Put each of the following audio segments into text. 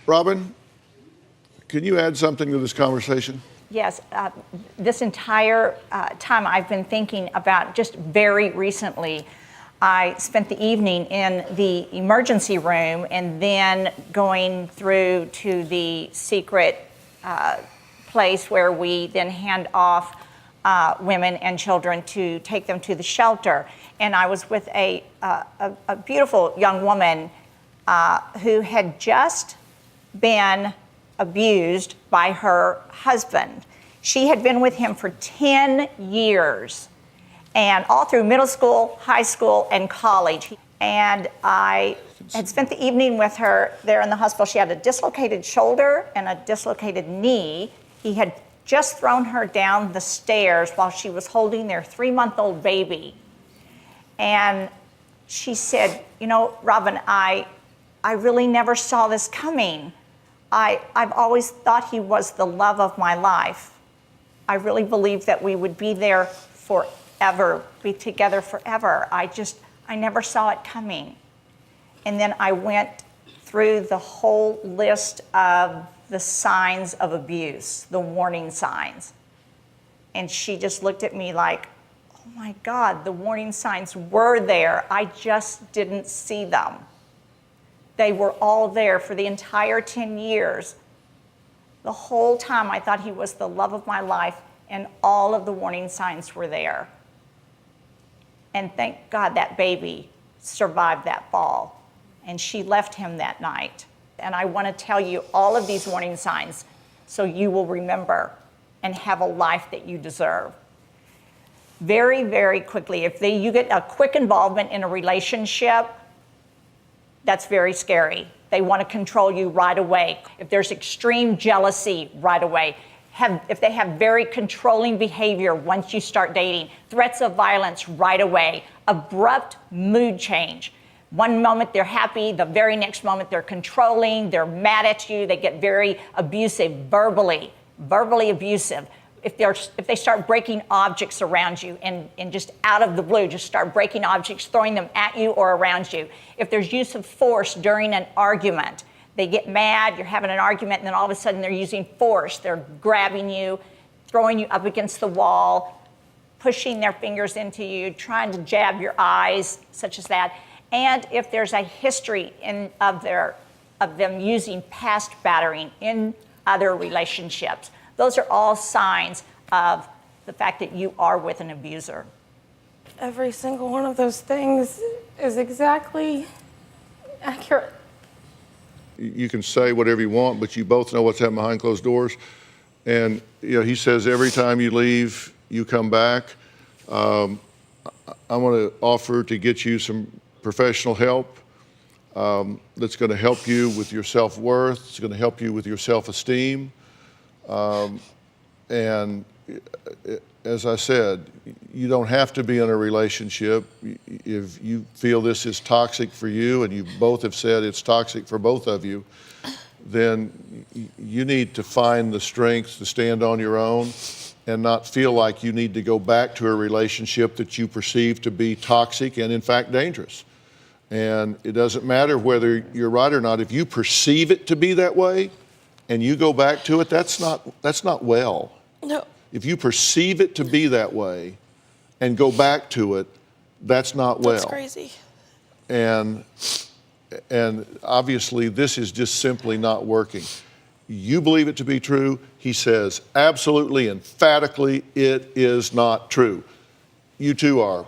Robin, can you add something to this conversation? Yes, this entire time I've been thinking about, just very recently, I spent the evening in the emergency room and then going through to the secret place where we then hand off women and children to take them to the shelter. And I was with a beautiful young woman who had just been abused by her husband. She had been with him for 10 years, and all through middle school, high school, and college. And I had spent the evening with her there in the hospital. She had a dislocated shoulder and a dislocated knee. He had just thrown her down the stairs while she was holding their 3-month-old baby. And she said, you know, Robin, I really never saw this coming. I've always thought he was the love of my life. I really believed that we would be there forever, be together forever. I never saw it coming. And then I went through the whole list of the signs of abuse, the warning signs. And she just looked at me like, oh my God, the warning signs were there. I just didn't see them. They were all there for the entire 10 years. The whole time I thought he was the love of my life, and all of the warning signs were there. And thank God that baby survived that fall. And she left him that night. And I want to tell you all of these warning signs so you will remember and have a life that you deserve. Very, very quickly, if you get a quick involvement in a relationship, that's very scary. They want to control you right away. If there's extreme jealousy, right away. If they have very controlling behavior once you start dating, threats of violence right away, abrupt mood change. One moment they're happy, the very next moment they're controlling, they're mad at you, they get very abusive verbally abusive. If they start breaking objects around you and just out of the blue, just start breaking objects, throwing them at you or around you. If there's use of force during an argument, they get mad, you're having an argument, and then all of a sudden they're using force. They're grabbing you, throwing you up against the wall, pushing their fingers into you, trying to jab your eyes, such as that. And if there's a history of them using past battering in other relationships, those are all signs of the fact that you are with an abuser. Every single one of those things is exactly accurate. You can say whatever you want, but you both know what's happening behind closed doors. And he says every time you leave, you come back. I want to offer to get you some professional help that's going to help you with your self-worth. It's going to help you with your self-esteem. And as I said, you don't have to be in a relationship. If you feel this is toxic for you, and you both have said it's toxic for both of you, then you need to find the strength to stand on your own and not feel like you need to go back to a relationship that you perceive to be toxic and in fact dangerous. And it doesn't matter whether you're right or not. If you perceive it to be that way and you go back to it, that's not well. No. If you perceive it to be that way and go back to it, that's not well. That's crazy. And obviously this is just simply not working. You believe it to be true. He says absolutely, emphatically, it is not true. You two are.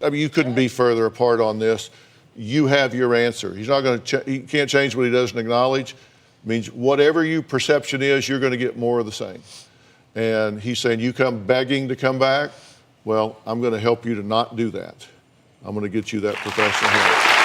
I mean, you couldn't be further apart on this. You have your answer. He's not going to. He can't change what he doesn't acknowledge. It means whatever your perception is, you're going to get more of the same. And he's saying you come begging to come back. Well, I'm going to help you to not do that. I'm going to get you that professional help.